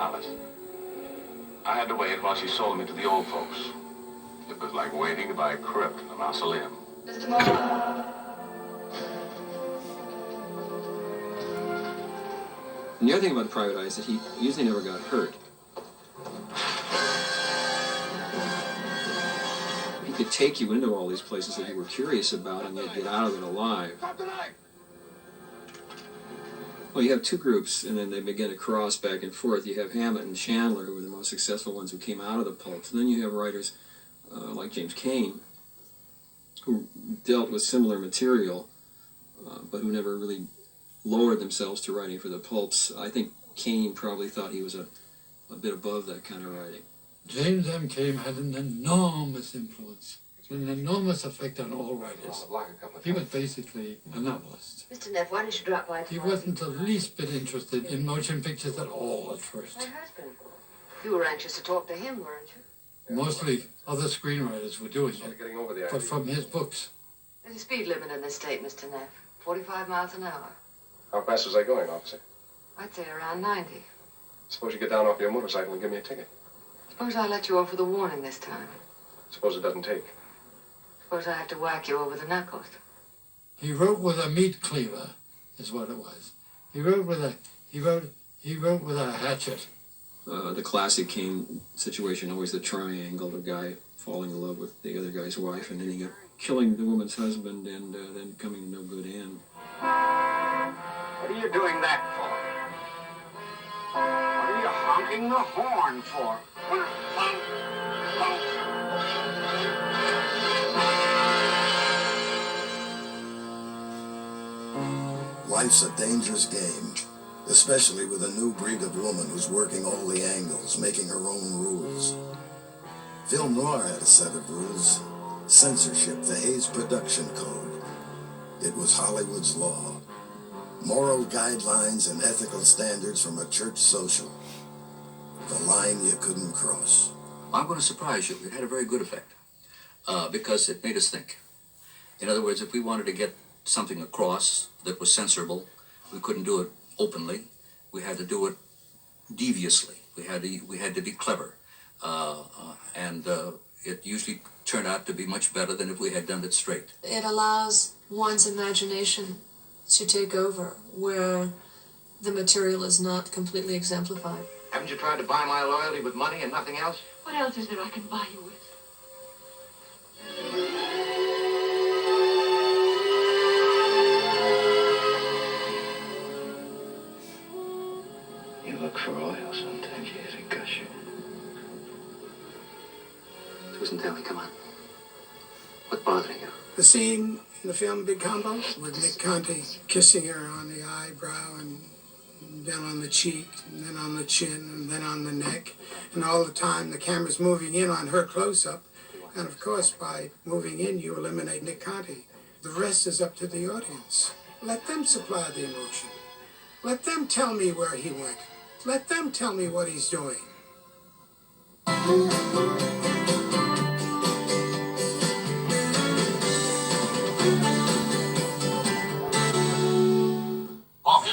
Alice. I had to wait while she sold me to the old folks. It was like waiting to buy a crypt in a mausoleum. Mr. Morrow. And the other thing about Private Eye is that he usually never got hurt. He could take you into all these places that you were curious about and yet get out of it alive. Well, you have two groups, and then they begin to cross back and forth. You have Hammett and Chandler, who were the most successful ones who came out of the pulps. And then you have writers like James Cain, who dealt with similar material, but who never really lowered themselves to writing for the pulps. I think Cain probably thought he was a bit above that kind of writing. James M. Cain had an enormous influence, an enormous effect on all writers. He was basically a novelist. Mr. Neff, why don't you drop by? He wasn't the least bit interested in motion pictures at all at first. My husband. You were anxious to talk to him, weren't you? Mostly other screenwriters were doing it, but from his books. There's a speed limit in this state, Mr. Neff. 45 miles an hour. How fast was I going, officer? I'd say around 90. Suppose you get down off your motorcycle and give me a ticket. Suppose I let you off with a warning this time. Suppose it doesn't take. Suppose I have to whack you over the knuckles. He wrote with a meat cleaver, is what it was. He wrote with a hatchet. The classic Cain situation, always the triangle, the guy falling in love with the other guy's wife and ending up killing the woman's husband and then coming to no good end. What are you doing that for? What are you honking the horn for? Life's a dangerous game, especially with a new breed of woman who's working all the angles, making her own rules. Film noir had a set of rules. Censorship, the Hays Production Code. It was Hollywood's law. Moral guidelines and ethical standards from a church social. The line you couldn't cross. I'm going to surprise you. It had a very good effect because it made us think. In other words, if we wanted to get something across that was censorable, we couldn't do it openly. We had to do it deviously. We had to be clever, and it usually turned out to be much better than if we had done it straight. It allows one's imagination to take over where the material is not completely exemplified. Haven't you tried to buy my loyalty with money and nothing else? What else is there I can buy you with? You look for oil sometimes, you hit a gusher. Susan, tell me, come on. What's bothering you? The scene in the film Big Combo with Nick Conte kissing her on the eyebrow and then on the cheek and then on the chin and then on the neck, and all the time the camera's moving in on her close-up, and of course by moving in you eliminate Nick Conte. The rest is up to the audience. Let them supply the emotion. Let them tell me where he went. Let them tell me what he's doing.